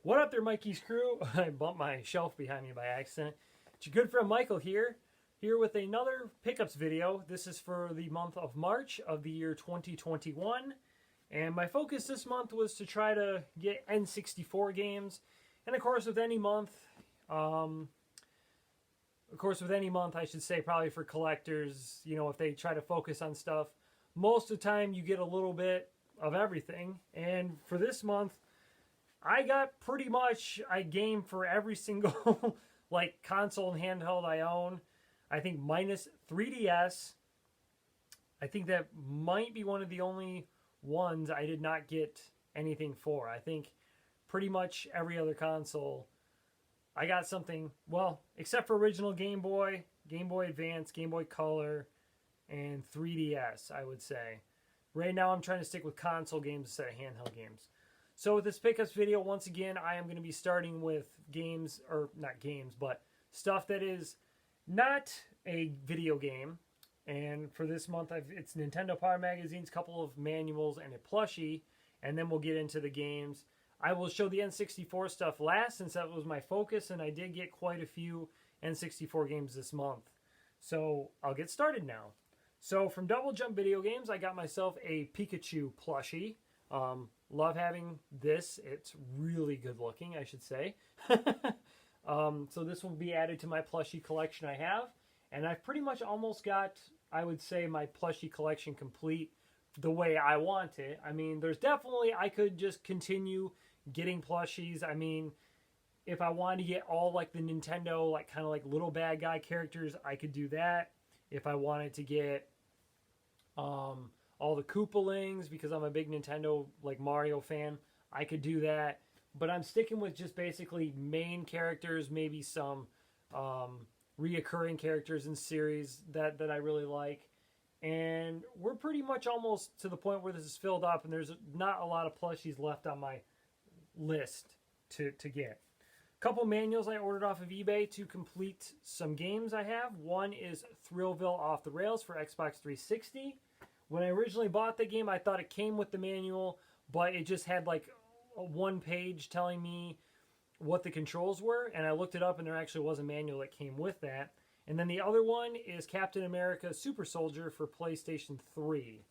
What up there, Mikey's crew? I bumped my shelf behind me by accident. It's your good friend Michael here with another pickups video. This is for the month of March of the year 2021. And my focus this month was to try to get N64 games. And of course, with any month, I should say, probably for collectors, if they try to focus on stuff, most of the time you get a little bit of everything. And for this month, I got pretty much a game for every single like console and handheld I own. I think minus 3DS. I think that might be one of the only ones I did not get anything for. I think pretty much every other console I got something, well, except for original Game Boy, Game Boy Advance, Game Boy Color, and 3DS, I would say. Right now I'm trying to stick with console games instead of handheld games. So with this pickups video, once again, I am going to be starting with games, or not games, but stuff that is not a video game. And for this month, it's Nintendo Power Magazine's, couple of manuals, and a plushie. And then we'll get into the games. I will show the N64 stuff last, since that was my focus, and I did get quite a few N64 games this month. So I'll get started now. So from Double Jump Video Games, I got myself a Pikachu plushie. Love having this. It's really good looking, I should say. So this will be added to my plushie collection I have. And I've pretty much almost got, I would say, my plushie collection complete the way I want it. I mean, there's definitely, I could just continue getting plushies. I mean, if I wanted to get all like the Nintendo, like kind of like little bad guy characters, I could do that. If I wanted to get all the Koopalings, because I'm a big Nintendo like Mario fan, I could do that. But I'm sticking with just basically main characters, maybe some reoccurring characters in series that I really like. And we're pretty much almost to the point where this is filled up, and there's not a lot of plushies left on my list to get. A couple manuals I ordered off of eBay to complete some games I have. One is Thrillville Off the Rails for Xbox 360. When I originally bought the game, I thought it came with the manual, but it just had like one page telling me what the controls were, and I looked it up, and there actually was a manual that came with that. And then the other one is Captain America Super Soldier for PlayStation 3.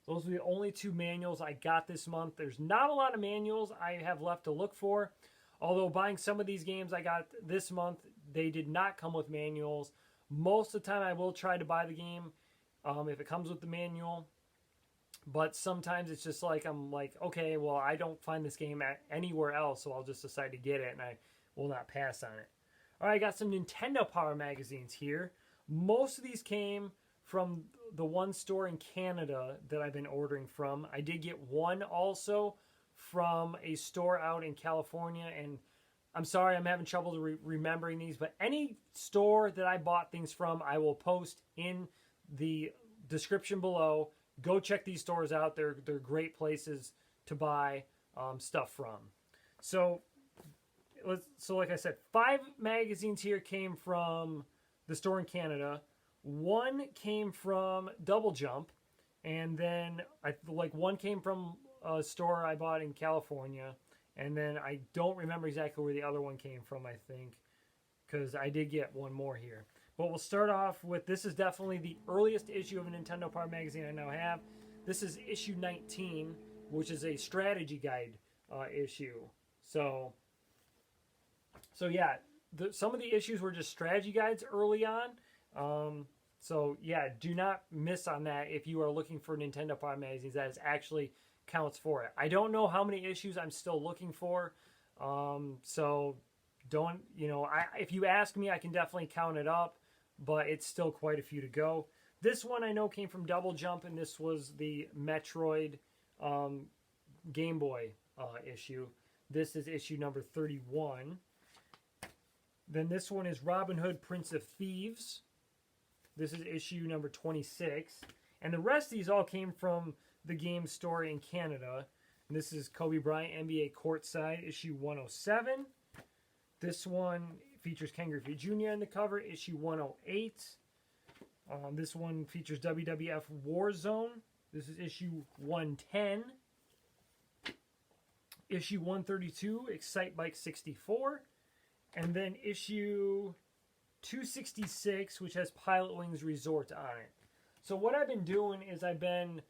Those are the only two manuals I got this month. There's not a lot of manuals I have left to look for, although buying some of these games I got this month, they did not come with manuals. Most of the time I will try to buy the game if it comes with the manual. But sometimes it's just like, I'm like, okay, well, I don't find this game anywhere else, so I'll just decide to get it, and I will not pass on it. All right, I got some Nintendo Power Magazines here. Most of these came from the one store in Canada that I've been ordering from. I did get one also from a store out in California, and I'm sorry, I'm having trouble remembering these, but any store that I bought things from, I will post in the description below. Go check these stores out. They're great places to buy stuff from. So like I said, 5 magazines here came from the store in Canada. One came from Double Jump, and then one came from a store I bought in California, and then I don't remember exactly where the other one came from, I think, because I did get one more here. But we'll start off with, this is definitely the earliest issue of a Nintendo Power Magazine I now have. This is issue 19, which is a strategy guide issue. So yeah, some of the issues were just strategy guides early on. So yeah, do not miss on that if you are looking for Nintendo Power Magazines. That is actually counts for it. I don't know how many issues I'm still looking for. So don't, if you ask me, I can definitely count it up, but it's still quite a few to go. This one I know came from Double Jump, and this was the Metroid Game Boy issue. This is issue number 31. Then this one is Robin Hood, Prince of Thieves. This is issue number 26. And the rest of these all came from the game store in Canada. And this is Kobe Bryant, NBA Courtside, issue 107. This one features Ken Griffey Jr. on the cover, issue 108. This one features WWF Warzone. This is issue 110. issue 132, Excite Bike 64, and then issue 266, which has Pilot Wings Resort on it. So what I've been doing is I've been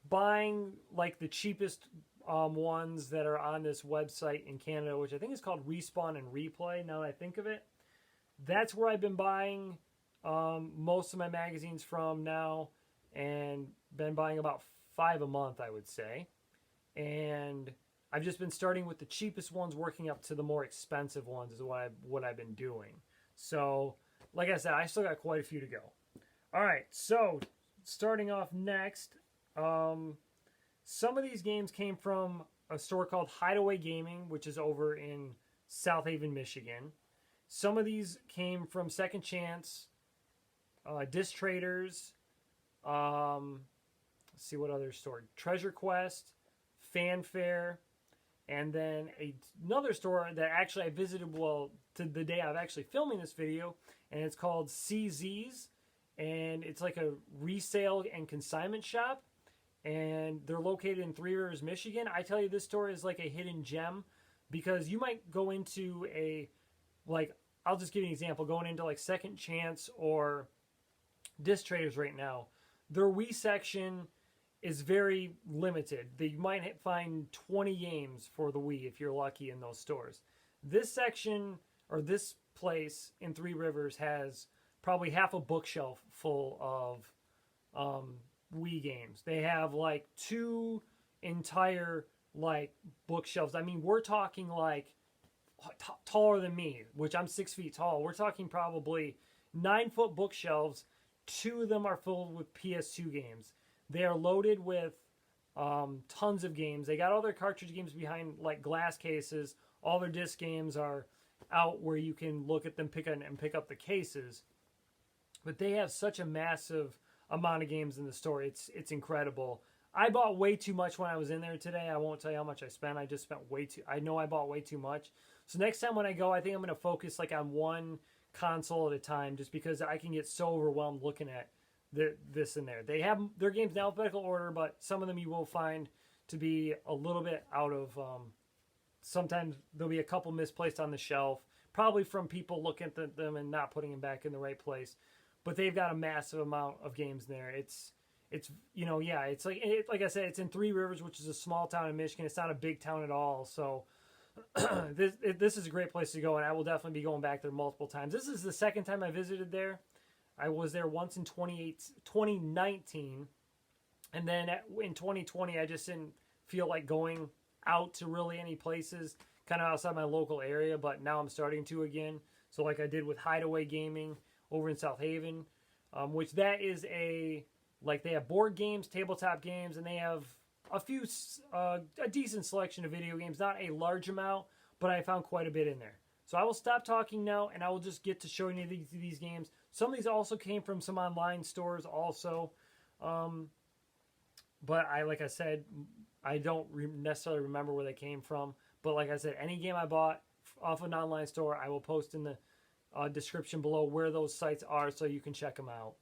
buying like the cheapest ones that are on this website in Canada, which I think is called Respawn and Replay, now that I think of it. That's where I've been buying most of my magazines from now, and been buying about 5 a month, I would say. And I've just been starting with the cheapest ones, working up to the more expensive ones is what I've been doing. So, like I said, I still got quite a few to go. All right, so starting off next, some of these games came from a store called Hideaway Gaming, which is over in South Haven, Michigan. Some of these came from Second Chance, Disc Traders, let's see what other store, Treasure Quest, Fanfare, and then another store that actually I visited, well, to the day I'm actually filming this video, and it's called CZ's, and it's like a resale and consignment shop, and they're located in Three Rivers, Michigan. I tell you, this store is like a hidden gem, because you might go into I'll just give you an example, going into like Second Chance or Disc Traders right now, their Wii section is very limited. They might find 20 games for the Wii if you're lucky in those stores. This section, or this place in Three Rivers, has probably half a bookshelf full of Wii games. They have like 2 entire like bookshelves. I mean, we're talking like taller than me, which I'm 6 feet tall. We're talking probably 9-foot bookshelves. 2 of them are filled with PS2 games. They are loaded with tons of games. They got all their cartridge games behind like glass cases. All their disc games are out where you can look at them, pick up the cases. But they have such a massive amount of games in the store. It's incredible. I bought way too much when I was in there today. I won't tell you how much I spent. I just spent way too. I know I bought way too much. So next time when I go, I think I'm going to focus like on one console at a time, just because I can get so overwhelmed looking at this and there. They have their games in alphabetical order, but some of them you will find to be a little bit out of. Sometimes there'll be a couple misplaced on the shelf, probably from people looking at them and not putting them back in the right place. But they've got a massive amount of games there. It's it's like I said, it's in Three Rivers, which is a small town in Michigan. It's not a big town at all, so this is a great place to go, and I will definitely be going back there multiple times. This is the second time I visited there. I was there once in 2019, and then in 2020, I just didn't feel like going out to really any places, kind of outside my local area, but now I'm starting to again. So like I did with Hideaway Gaming over in South Haven, which that is they have board games, tabletop games, and they have a decent selection of video games. Not a large amount, but I found quite a bit in there. So I will stop talking now, and I will just get to showing you these games. Some of these also came from some online stores also. But like I said, I don't necessarily remember where they came from. But like I said, any game I bought off an online store, I will post in the description below where those sites are so you can check them out.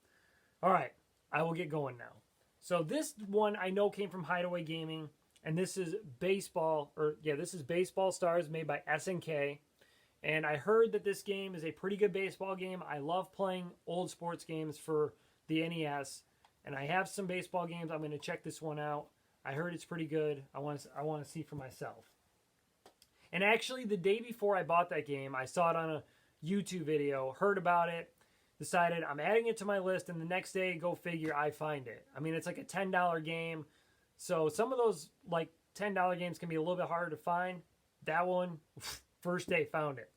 All right, I will get going now. So this one I know came from Hideaway Gaming, and this is Baseball Stars made by SNK. And I heard that this game is a pretty good baseball game. I love playing old sports games for the NES, and I have some baseball games. I'm going to check this one out. I heard it's pretty good. I want to see for myself. And actually, the day before I bought that game, I saw it on a YouTube video, heard about it, decided I'm adding it to my list, and the next day, go figure, I find it. I mean, it's like a $10 game, so some of those like $10 games can be a little bit harder to find. That one, first day, found it.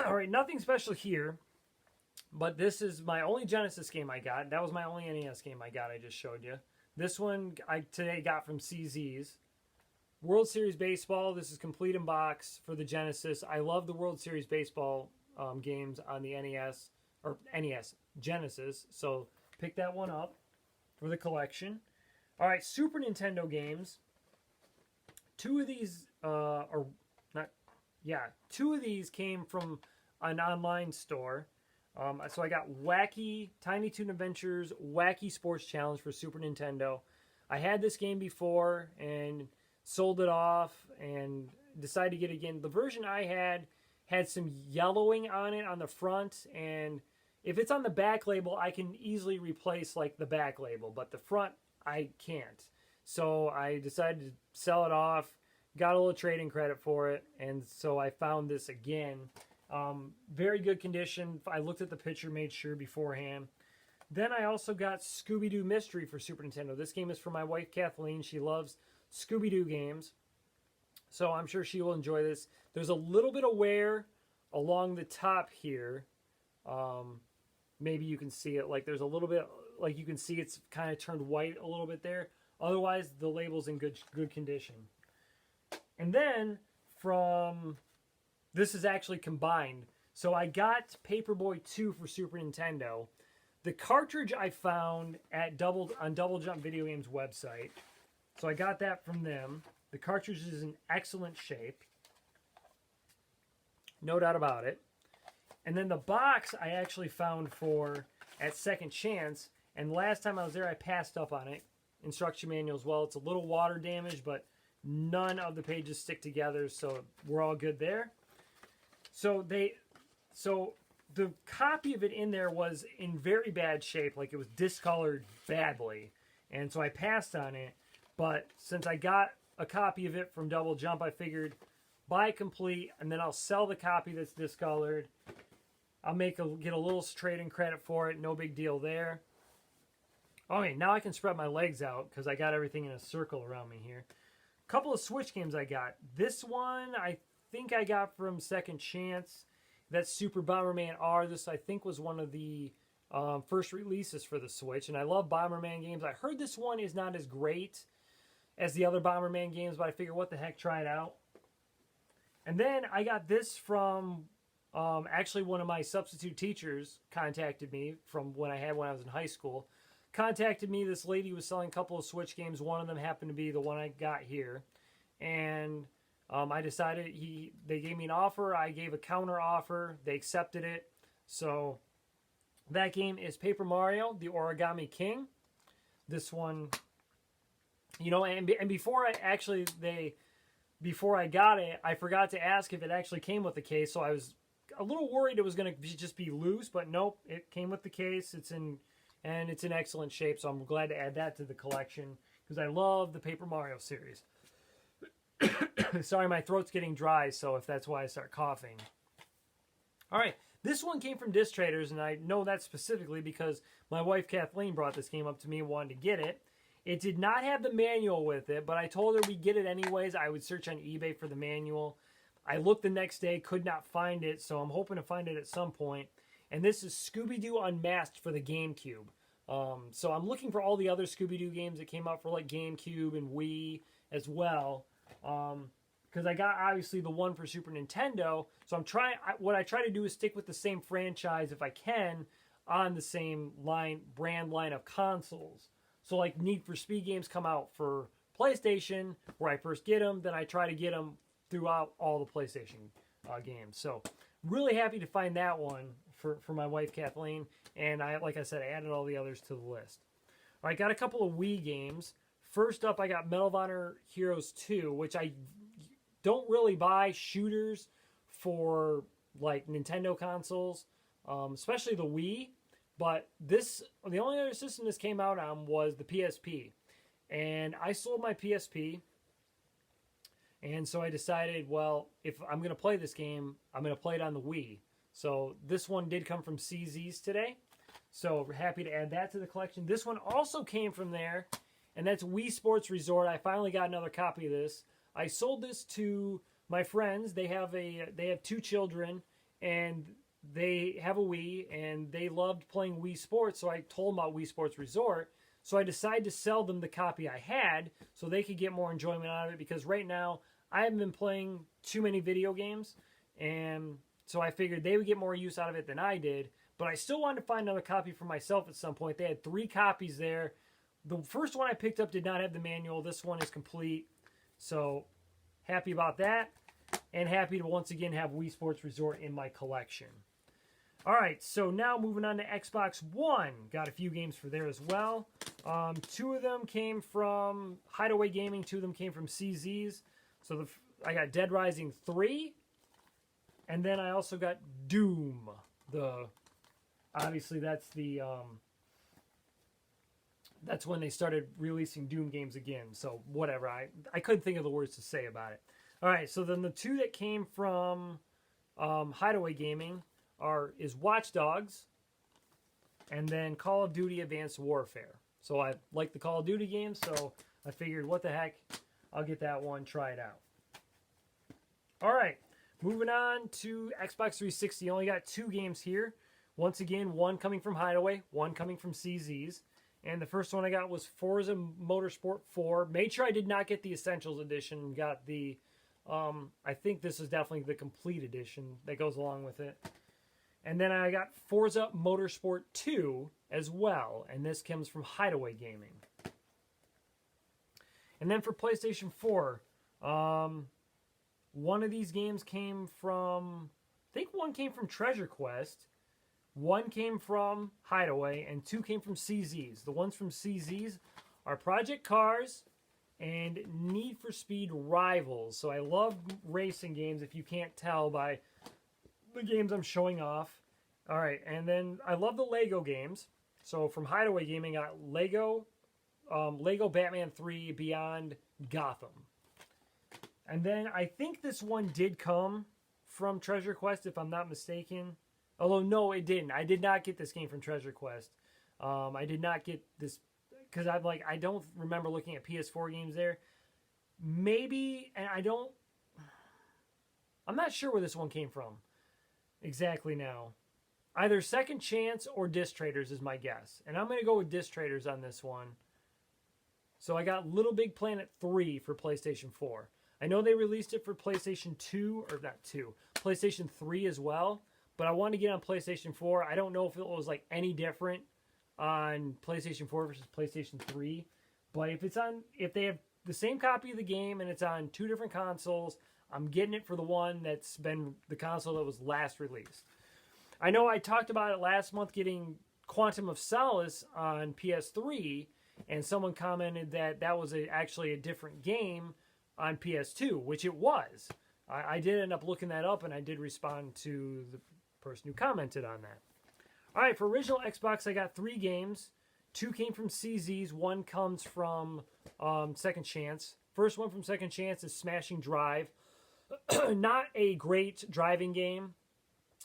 All right, nothing special here, but this is my only Genesis game I got. That was my only NES game I got, I just showed you. This one I today got from CZ's. World Series Baseball. This is complete in box for the Genesis. I love the World Series Baseball games on the NES Genesis. So pick that one up for the collection. All right, Super Nintendo games. Two of these came from an online store. So I got Wacky Tiny Toon Adventures Wacky Sports Challenge for Super Nintendo. I had this game before, and sold it off, and decided to get it again. The version I had some yellowing on it on the front, and if it's on the back label, I can easily replace like the back label, but the front I can't. So I decided to sell it off, got a little trading credit for it, and so I found this again. Very good condition. I looked at the picture, made sure beforehand. Then I also got Scooby-Doo Mystery for Super Nintendo. This game is for my wife Kathleen. She loves Scooby-Doo games, so I'm sure she will enjoy this. There's a little bit of wear along the top here. Maybe you can see it. Like there's a little bit, like you can see it's kind of turned white a little bit there. Otherwise, the label's in good condition. And then this is actually combined. So I got Paperboy 2 for Super Nintendo. The cartridge I found on Double Jump Video Games website. So I got that from them. The cartridge is in excellent shape. No doubt about it. And then the box I actually found at Second Chance. And last time I was there, I passed up on it. Instruction manual as well. It's a little water damaged, but none of the pages stick together, so we're all good there. So the copy of it in there was in very bad shape, like it was discolored badly, and so I passed on it. But since I got a copy of it from Double Jump, I figured buy it complete, and then I'll sell the copy that's discolored. I'll get a little trading credit for it, no big deal there. Okay, now I can spread my legs out because I got everything in a circle around me here. Couple of Switch games I got. This one I think I got from Second Chance. That's Super Bomberman R. This I think was one of the first releases for the Switch, and I love Bomberman games. I heard this one is not as great as the other Bomberman games, but I figured what the heck, try it out. And then I got this from actually one of my substitute teachers contacted me from when I was in high school. Contacted me. This lady was selling a couple of Switch games. One of them happened to be the one I got here, and I decided they gave me an offer. I gave a counter offer. They accepted it. So that game is Paper Mario: The Origami King. This one, and before I got it, I forgot to ask if it actually came with the case. So I was a little worried it was going to just be loose, but nope, it came with the case. It's in excellent shape, so I'm glad to add that to the collection because I love the Paper Mario series. Sorry, my throat's getting dry, so if that's why I start coughing. All right, this one came from Disc Traders, and I know that specifically because my wife Kathleen brought this game up to me and wanted to get it. It did not have the manual with it, but I told her we'd get it anyways. I would search on eBay for the manual. I looked the next day, could not find it, so I'm hoping to find it at some point. And this is Scooby-Doo Unmasked for the GameCube. So I'm looking for all the other Scooby-Doo games that came out for like GameCube and Wii as well. Because I got obviously the one for Super Nintendo. So what I try to do is stick with the same franchise if I can on the same brand line of consoles. So like Need for Speed games come out for PlayStation, where I first get them, then I try to get them throughout all the PlayStation games. So really happy to find that one for my wife Kathleen, and like I said, I added all the others to the list. All right, got a couple of Wii games. First up, I got Medal of Honor Heroes 2, which I don't really buy shooters for like Nintendo consoles, especially the Wii. But the only other system this came out on was the PSP, and I sold my PSP. And so I decided, well, if I'm going to play this game, I'm going to play it on the Wii. So this one did come from CZ's today. So we're happy to add that to the collection. This one also came from there, and that's Wii Sports Resort. I finally got another copy of this. I sold this to my friends. They have 2 children, and they have a Wii, and they loved playing Wii Sports, so I told them about Wii Sports Resort. So I decided to sell them the copy I had so they could get more enjoyment out of it, because right now I haven't been playing too many video games, and so I figured they would get more use out of it than I did. But I still wanted to find another copy for myself at some point. They had 3 copies there. The first one I picked up did not have the manual. This one is complete. So happy about that, and happy to once again have Wii Sports Resort in my collection. All right, so now moving on to Xbox One. Got a few games for there as well. 2 of them came from Hideaway Gaming. 2 of them came from CZ's. So I got Dead Rising 3. And then I also got Doom. Obviously, that's that's when they started releasing Doom games again. So whatever. I couldn't think of the words to say about it. All right, so then the 2 that came from Hideaway Gaming is Watch Dogs and then Call of Duty Advanced Warfare. So I like the Call of Duty games, so I figured, what the heck, I'll get that one, try it out. All right, moving on to Xbox 360. Only got 2 games here. Once again, 1 coming from Hideaway, 1 coming from CZ's. And the first one I got was Forza Motorsport 4. Made sure I did not get the Essentials Edition. Got the, I think this is definitely the Complete Edition that goes along with it. And then I got Forza Motorsport 2 as well. And this comes from Hideaway Gaming. And then for PlayStation 4, one of these games came from, I think 1 came from Treasure Quest, 1 came from Hideaway, and 2 came from CZ's. The ones from CZ's are Project Cars and Need for Speed Rivals. So I love racing games, if you can't tell by the games I'm showing off. All right, and then I love the Lego games. So from Hideaway Gaming, I got Lego Batman 3 Beyond Gotham. And then I think this one did come from Treasure Quest, if I'm not mistaken. Although, no, it didn't. I did not get this game from Treasure Quest. I did not get this, because I don't remember looking at PS4 games there. Maybe, and I'm not sure where this one came from exactly now. Either Second Chance or Disc Traders is my guess. And I'm going to go with Disc Traders on this one. So I got Little Big Planet 3 for PlayStation 4. I know they released it for PlayStation 2, or not 2, PlayStation 3 as well. But I wanted to get on PlayStation 4. I don't know if it was like any different on PlayStation 4 versus PlayStation 3. But if they have the same copy of the game and it's on 2 different consoles, I'm getting it for the one that's been the console that was last released. I know I talked about it last month, getting Quantum of Solace on PS3, and someone commented that that was actually a different game on PS2, which it was. I did end up looking that up, and I did respond to the person who commented on that. All right, for original Xbox, I got 3 games. 2 came from CZ's. 1 comes from Second Chance. First one from Second Chance is Smashing Drive. Not a great driving game.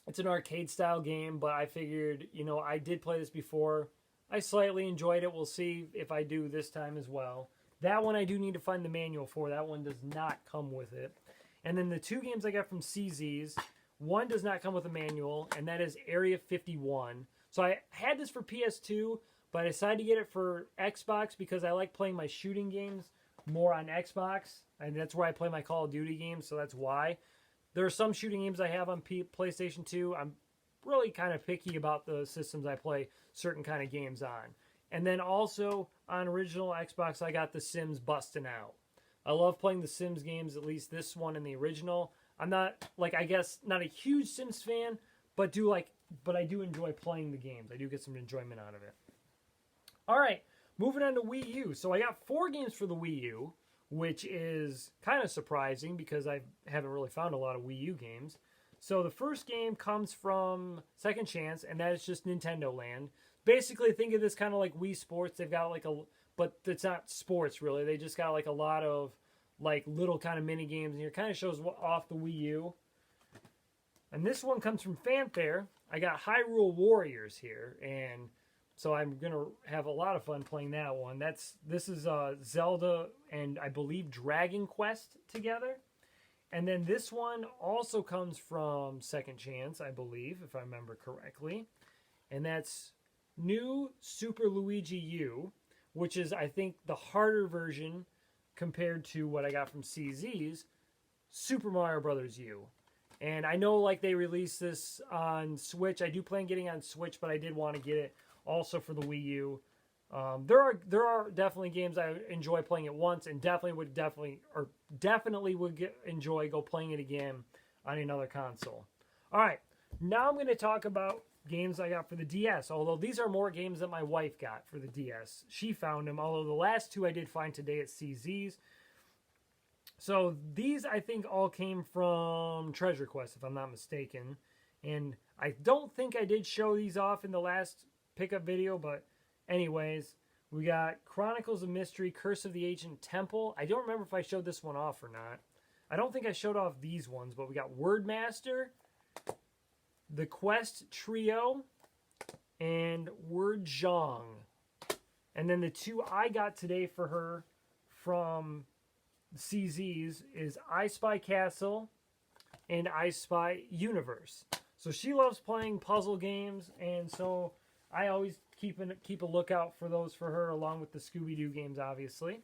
It's an arcade-style game, but I figured, I did play this before. I slightly enjoyed it. We'll see if I do this time as well. That one I do need to find the manual for. That one does not come with it. And then the 2 games I got from CZ's, 1 does not come with a manual, and that is Area 51. So I had this for PS2, but I decided to get it for Xbox because I like playing my shooting games more on Xbox, and that's where I play my Call of Duty games, so that's why. There are some shooting games I have on PlayStation 2. I'm really kind of picky about the systems I play certain kind of games on. And then also on original Xbox, I got The Sims Bustin' Out. I love playing the Sims games, at least this one in the original. I'm not, I guess, not a huge Sims fan, but I do enjoy playing the games. I do get some enjoyment out of it. All right, moving on to Wii U. So I got 4 games for the Wii U, which is kind of surprising because I haven't really found a lot of Wii U games. So the first game comes from Second Chance, and that is just Nintendo Land. Basically, think of this kind of like Wii Sports. They've got but it's not sports really. They just got a lot of little kind of mini games, and it kind of shows off the Wii U. And this one comes from Fanfare. I got Hyrule Warriors here, and so I'm gonna have a lot of fun playing that one. This is Zelda and I believe Dragon Quest together. And then this one also comes from Second Chance, I believe, if I remember correctly. And that's New Super Luigi U, which is, I think, the harder version compared to what I got from CZ's Super Mario Brothers U. And I know they released this on Switch. I do plan getting on Switch, but I did want to get it also for the Wii U. There are definitely games I enjoy playing it once, and definitely would enjoy playing it again on another console. All right, now I'm going to talk about games I got for the DS, although these are more games that my wife got for the DS. She found them, although the last two I did find today at CZ's. So these, I think, all came from Treasure Quest, if I'm not mistaken. And I don't think I did show these off in the last pickup video, but anyways, we got Chronicles of Mystery, Curse of the Ancient Temple. I don't remember if I showed this one off or not. I don't think I showed off these ones, but we got Wordmaster, the Quest Trio, and Wordjong. And then the two I got today for her from CZ's is I Spy Castle and I Spy Universe. So she loves playing puzzle games, and so I always keep a lookout for those for her, along with the Scooby-Doo games, obviously.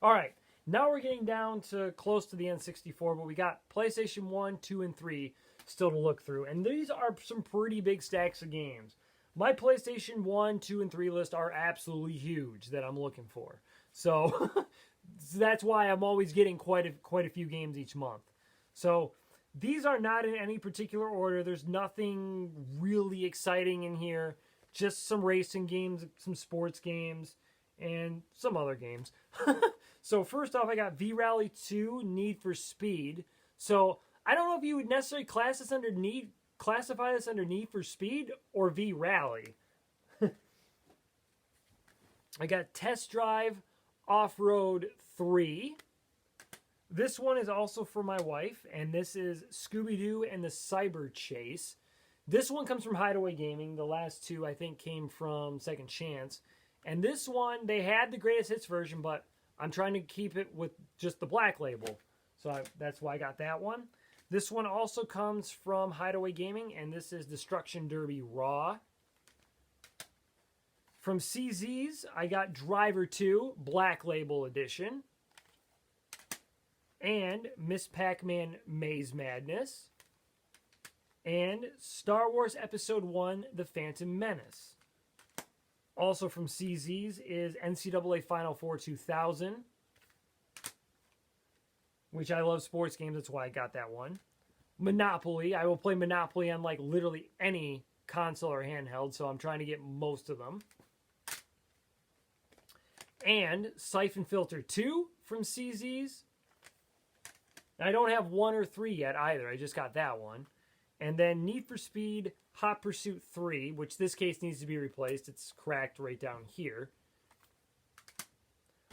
All right, now we're getting down to close to the N64, but we got PlayStation 1, 2, and 3 still to look through. And these are some pretty big stacks of games. My PlayStation 1, 2, and 3 list are absolutely huge that I'm looking for. So that's why I'm always getting quite a few games each month. So these are not in any particular order. There's nothing really exciting in here. Just some racing games, some sports games, and some other games. So first off, I got V-Rally 2, Need for Speed. So I don't know if you would necessarily classify this under Need for Speed or V-Rally. I got Test Drive Off-Road 3. This one is also for my wife, and this is Scooby-Doo and the Cyber Chase. This one comes from Hideaway Gaming. The last two, I think, came from Second Chance. And this one, they had the Greatest Hits version, but I'm trying to keep it with just the black label. So that's why I got that one. This one also comes from Hideaway Gaming, and this is Destruction Derby Raw. From CZ's, I got Driver 2, Black Label Edition. And Miss Pac-Man Maze Madness. And Star Wars Episode 1, The Phantom Menace. Also from CZ's is NCAA Final Four 2000. Which I love sports games, that's why I got that one. Monopoly. I will play Monopoly on like literally any console or handheld, so I'm trying to get most of them. And Siphon Filter 2 from CZ's. I don't have 1 or 3 yet either. I just got that one. And then Need for Speed Hot Pursuit 3, which this case needs to be replaced. It's cracked right down here.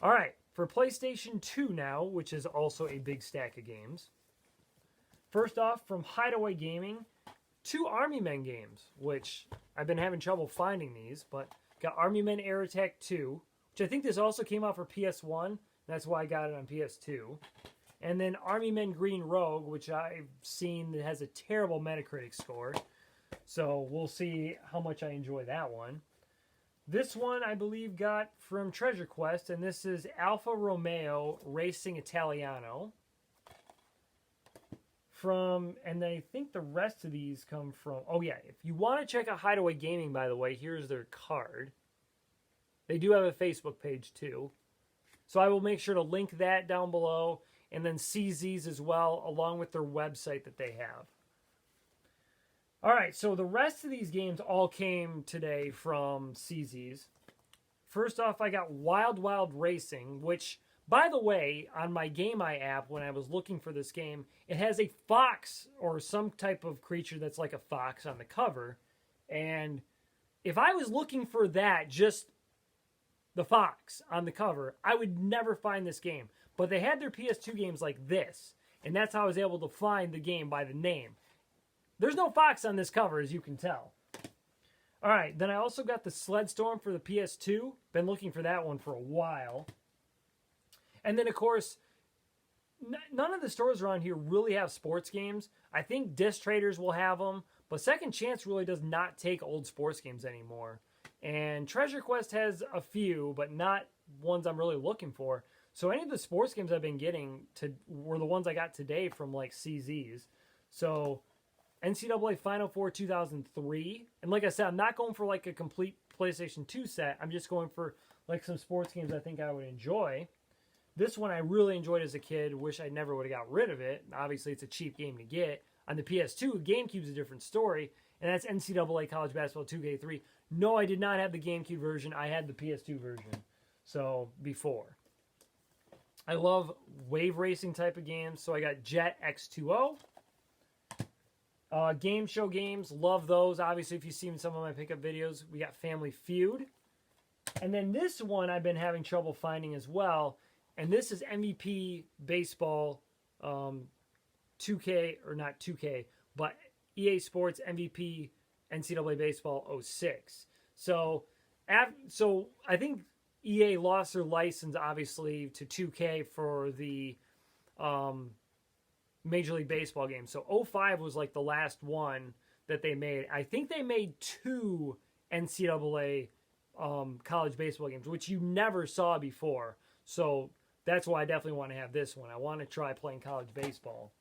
All right, for PlayStation 2 now, which is also a big stack of games. First off, from Hideaway Gaming, 2 Army Men games, which I've been having trouble finding these, but got Army Men Air Attack 2, which I think this also came out for PS1. That's why I got it on PS2. And then Army Men Green Rogue, which I've seen that has a terrible Metacritic score. So we'll see how much I enjoy that one. This one I believe got from Treasure Quest, and this is Alfa Romeo Racing Italiano. And I think the rest of these come from, oh yeah, if you want to check out Hideaway Gaming, by the way, here's their card. They do have a Facebook page too. So I will make sure to link that down below. And then CZ's as well, along with their website that they have. All right, so the rest of these games all came today from CZ's. First off, I got Wild Wild Racing, which, by the way, on my Game Eye app, when I was looking for this game, it has a fox or some type of creature that's like a fox on the cover. And if I was looking for that, just the fox on the cover, I would never find this game. But they had their PS2 games like this, and that's how I was able to find the game by the name. There's no fox on this cover, as you can tell. All right, then I also got the Sled Storm for the PS2. Been looking for that one for a while. And then, of course, none of the stores around here really have sports games. I think Disc Traders will have them, but Second Chance really does not take old sports games anymore. And Treasure Quest has a few, but not ones I'm really looking for. So any of the sports games I've been getting were the ones I got today from like CZ's. So NCAA Final Four 2003. And like I said, I'm not going for like a complete PlayStation 2 set. I'm just going for like some sports games I think I would enjoy. This one I really enjoyed as a kid. Wish I never would have got rid of it. Obviously, it's a cheap game to get. On the PS2, GameCube's a different story, and that's NCAA College Basketball 2K3. No, I did not have the GameCube version. I had the PS2 version. So, before. I love wave racing type of games, so I got Jet X2O. Game show games, love those. Obviously, if you've seen some of my pickup videos, we got Family Feud. And then this one I've been having trouble finding as well. And this is MVP Baseball 2K, or not 2K, but EA Sports MVP NCAA Baseball 06. So I think EA lost their license, obviously, to 2K for the Major League Baseball game. So 05 was like the last one that they made. I think they made 2 NCAA college baseball games, which you never saw before. So that's why I definitely want to have this one. I want to try playing college baseball.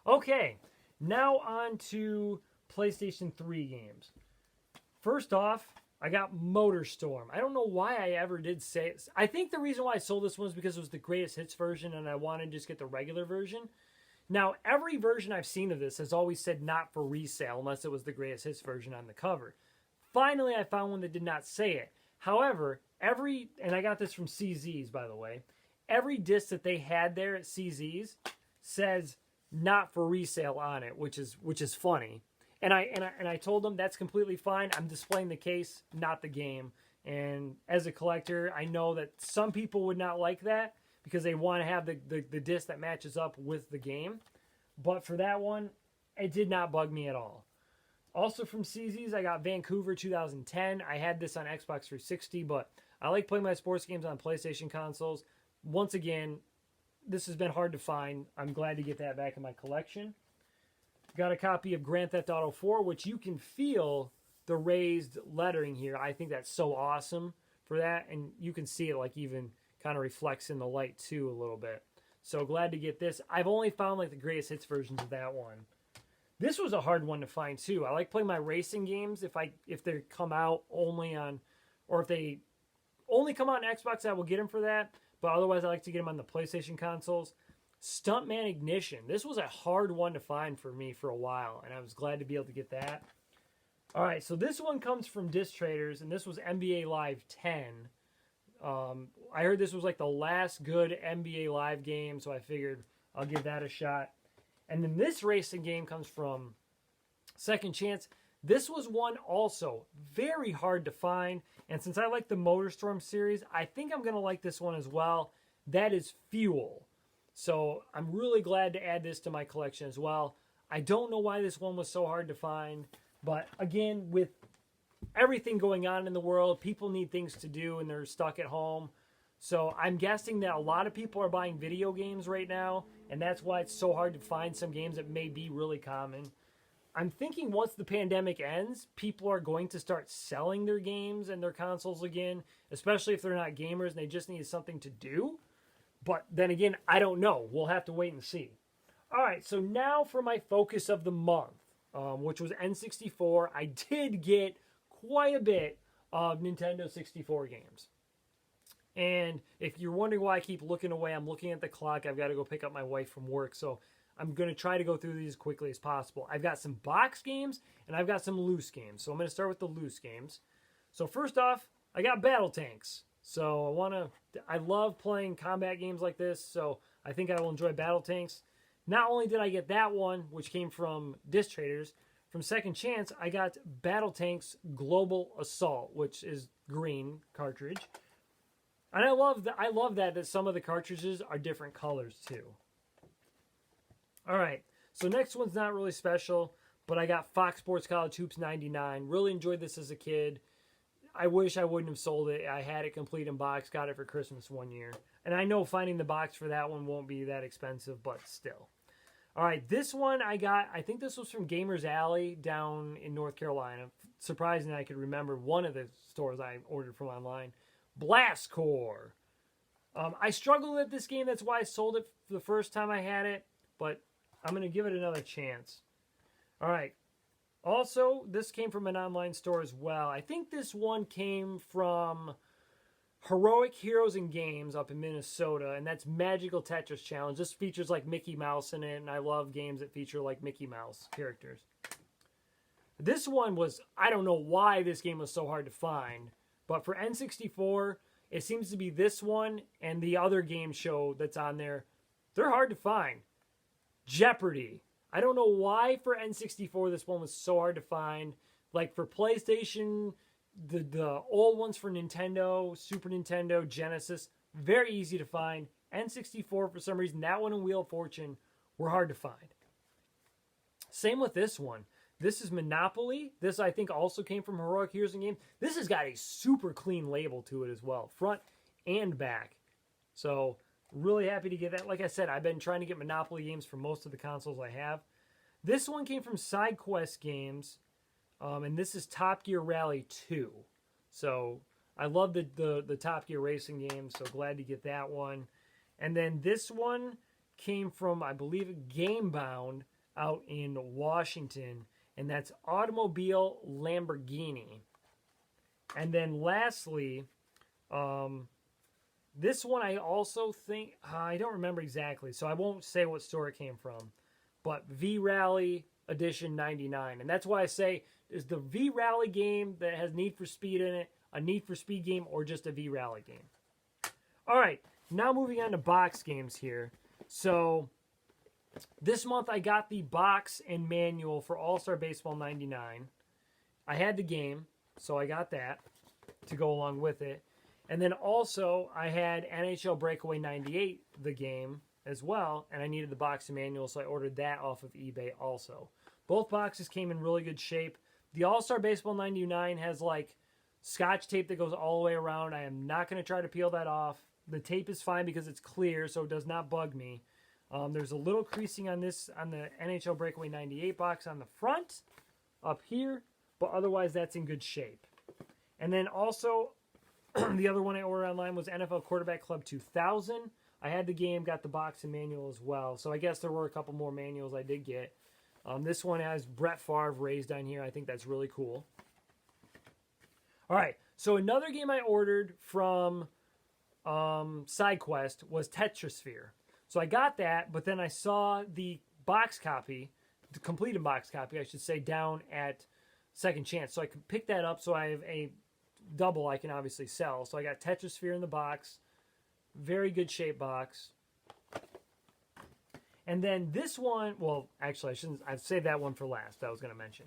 Okay, now on to PlayStation 3 games. First off, I got MotorStorm. I don't know why I ever did say it. I think the reason why I sold this one is because it was the greatest hits version and I wanted to just get the regular version. Now, every version I've seen of this has always said not for resale unless it was the greatest hits version on the cover. Finally, I found one that did not say it. However, and I got this from CZ's, by the way, every disc that they had there at CZ's says not for resale on it, which is funny. And I told them that's completely fine. I'm displaying the case, not the game. And as a collector, I know that some people would not like that because they want to have the disc that matches up with the game. But for that one, it did not bug me at all. Also from CZ's, I got Vancouver 2010. I had this on Xbox 360, but I like playing my sports games on PlayStation consoles. Once again, this has been hard to find. I'm glad to get that back in my collection. Got a copy of Grand Theft Auto 4, which you can feel the raised lettering here. I think that's so awesome for that. And you can see it like even kind of reflects in the light too a little bit. So glad to get this. I've only found like the greatest hits versions of that one. This was a hard one to find too. I like playing my racing games if they come out only on, or if they only come out on Xbox, I will get them for that. But otherwise, I like to get them on the PlayStation consoles. Stuntman Ignition. This was a hard one to find for me for a while, and I was glad to be able to get that. All right, so this one comes from Disc Traders, and this was NBA Live 10. I heard this was like the last good NBA Live game, so I figured I'll give that a shot. And then this racing game comes from Second Chance. This was one also very hard to find, and since I like the MotorStorm series, I think I'm going to like this one as well. That is Fuel. So I'm really glad to add this to my collection as well. I don't know why this one was so hard to find, but again, with everything going on in the world, people need things to do and they're stuck at home. So I'm guessing that a lot of people are buying video games right now, and that's why it's so hard to find some games that may be really common. I'm thinking once the pandemic ends, people are going to start selling their games and their consoles again, especially if they're not gamers and they just need something to do. But then again, I don't know. We'll have to wait and see. All right, so now for my focus of the month, which was N64. I did get quite a bit of Nintendo 64 games. And if you're wondering why I keep looking away, I'm looking at the clock. I've got to go pick up my wife from work, so I'm going to try to go through these as quickly as possible. I've got some box games, and I've got some loose games. So I'm going to start with the loose games. So first off, I got Battle Tanks. So I love playing combat games like this, so I think I will enjoy Battle Tanks. Not only did I get that one, which came from Disc Traders, from Second Chance, I got Battle Tanks Global Assault, which is green cartridge. And I love that some of the cartridges are different colors too. All right, so next one's not really special, but I got Fox Sports College Hoops 99. Really enjoyed this as a kid. I wish I wouldn't have sold it. I had it complete in box, got it for Christmas one year. And I know finding the box for that one won't be that expensive, but still. All right, this one I got, I think this was from Gamers Alley down in North Carolina. Surprising I could remember one of the stores I ordered from online. Blast Corps. I struggled with this game, that's why I sold it for the first time I had it, but I'm going to give it another chance. All right. Also, this came from an online store as well. I think this one came from Heroic Heroes and Games up in Minnesota, and that's Magical Tetris Challenge. This features like Mickey Mouse in it, and I love games that feature like Mickey Mouse characters. This one was, I don't know why this game was so hard to find, but for N64, it seems to be this one and the other game show that's on there. They're hard to find. Jeopardy! I don't know why for N64 this one was so hard to find. Like for PlayStation, the old ones for Nintendo, Super Nintendo, Genesis, very easy to find. N64, for some reason, that one and Wheel of Fortune were hard to find. Same with this one. This is Monopoly. This, I think, also came from Heroic Heroes and Games. This has got a super clean label to it as well, front and back. So, really happy to get that. Like I said, I've been trying to get Monopoly games for most of the consoles I have. This one came from SideQuest Games, and this is Top Gear Rally 2. So, I love the Top Gear racing game, so glad to get that one. And then this one came from, I believe, GameBound out in Washington, and that's Automobile Lamborghini. And then lastly, this one I also think, I don't remember exactly, so I won't say what store it came from, but V-Rally Edition 99. And that's why I say, is the V-Rally game that has Need for Speed in it a Need for Speed game or just a V-Rally game? All right, now moving on to box games here. So this month I got the box and manual for All-Star Baseball 99. I had the game, so I got that to go along with it. And then also I had NHL Breakaway 98, the game, as well, and I needed the box and manual, so I ordered that off of eBay also. Both boxes came in really good shape. The All-Star Baseball 99 has like Scotch tape that goes all the way around. I am not going to try to peel that off. The tape is fine because it's clear, so it does not bug me. There's a little creasing on the NHL Breakaway 98 box on the front, up here, but otherwise that's in good shape. And then also, the other one I ordered online was NFL Quarterback Club 2000. I had the game, got the box and manual as well, so I guess there were a couple more manuals I did get. This one has Brett Favre raised on here. I think that's really cool. All right, so another game I ordered from SideQuest was Tetrisphere. So I got that, but then I saw the box copy, the completed box copy, I should say, down at Second Chance. So I could pick that up, so I have a double I can obviously sell. So I got Tetrisphere in the box. Very good shape box. And then this one, well, actually, I've saved that one for last, I was going to mention.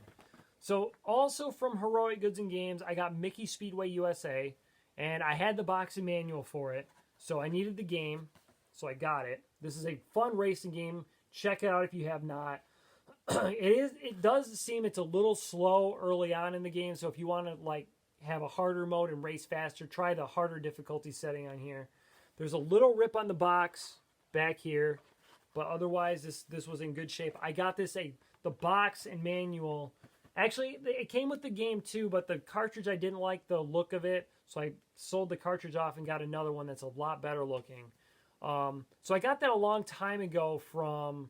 So also from Heroic Goods and Games, I got Mickey Speedway USA, and I had the box and manual for it, so I needed the game, so I got it. This is a fun racing game. Check it out if you have not. It does seem it's a little slow early on in the game, so if you want to like have a harder mode and race faster, try the harder difficulty setting on here. There's a little rip on the box back here, but otherwise this was in good shape. I got the box and manual. Actually, it came with the game too, but the cartridge, I didn't like the look of it, so I sold the cartridge off and got another one that's a lot better looking. So I got that a long time ago from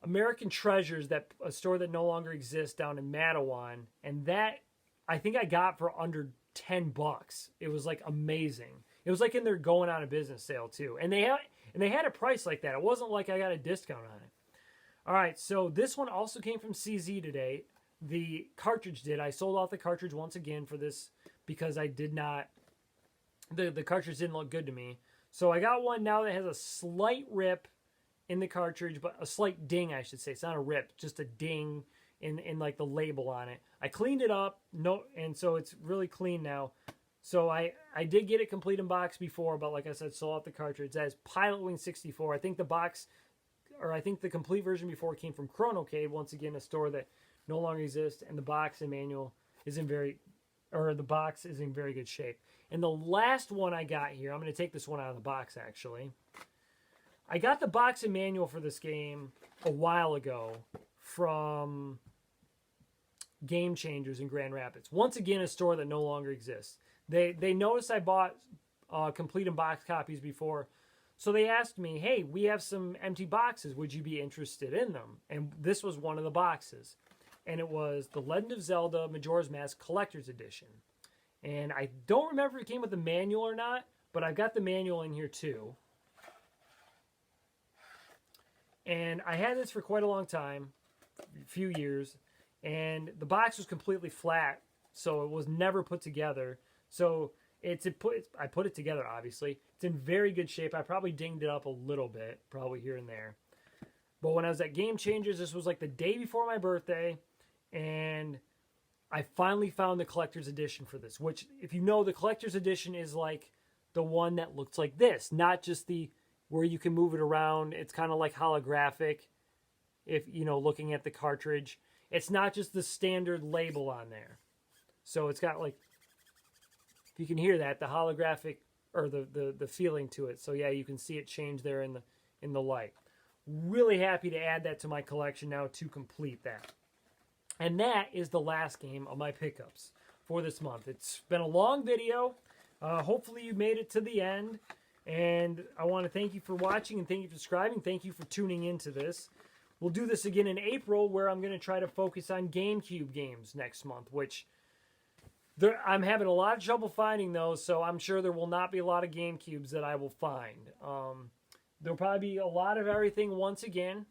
American Treasures, a store that no longer exists down in Mattawan, and that I think I got for under $10. It was like amazing. It was like in their going out of business sale too, and they had a price like that. It wasn't like I got a discount on it. All right, so this one also came from CZ today. The cartridge did. I sold off the cartridge once again for this because I did not. The cartridge didn't look good to me. So I got one now that has a slight rip in the cartridge, but a slight ding, I should say. It's not a rip, just a ding in like the label on it. I cleaned it up, and so it's really clean now. So I did get it complete in box before, but like I said, sold out the cartridge. That is Pilotwing 64. I think the complete version before came from Chrono Cave, once again a store that no longer exists, and the box and manual is in very good shape. And the last one I got here, I'm going to take this one out of the box actually. I got the box and manual for this game a while ago from Game Changers in Grand Rapids. Once again, a store that no longer exists. They noticed I bought complete and box copies before, so they asked me, hey, we have some empty boxes. Would you be interested in them? And this was one of the boxes. And it was The Legend of Zelda Majora's Mask Collector's Edition. And I don't remember if it came with a manual or not, but I've got the manual in here too. And I had this for quite a long time, a few years, and the box was completely flat, so it was never put together. So I put it together, obviously. It's in very good shape. I probably dinged it up a little bit, probably here and there. But when I was at Game Changers, this was like the day before my birthday, and I finally found the collector's edition for this, which, if you know, the collector's edition is like the one that looks like this, not just the where you can move it around. It's kind of like holographic, if you know, looking at the cartridge. It's not just the standard label on there. So it's got, like, if you can hear that, the holographic, or the feeling to it. So yeah, you can see it change there in the light. Really happy to add that to my collection now to complete that. And that is the last game of my pickups for this month. It's been a long video. Hopefully you made it to the end. And I want to thank you for watching and thank you for subscribing. Thank you for tuning into this. We'll do this again in April, where I'm going to try to focus on GameCube games next month, which I'm having a lot of trouble finding those, so I'm sure there will not be a lot of GameCubes that I will find. There'll probably be a lot of everything once again.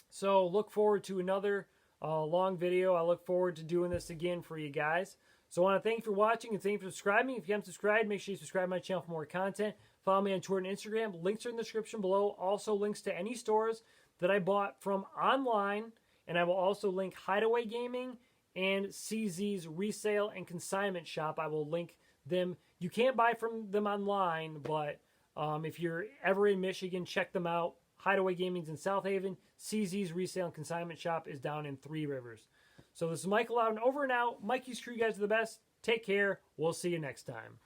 So look forward to another long video. I look forward to doing this again for you guys. So I want to thank you for watching and thank you for subscribing. If you haven't subscribed, make sure you subscribe to my channel for more content. Follow me on Twitter and Instagram. Links are in the description below. Also links to any stores that I bought from online. And I will also link Hideaway Gaming and CZ's resale and consignment shop. I will link them. You can't buy from them online, but if you're ever in Michigan, check them out. Hideaway Gaming's in South Haven. CZ's resale and consignment shop is down in Three Rivers. So this is Michael out and over and out. Mikey's Crew, you guys are the best. Take care. We'll see you next time.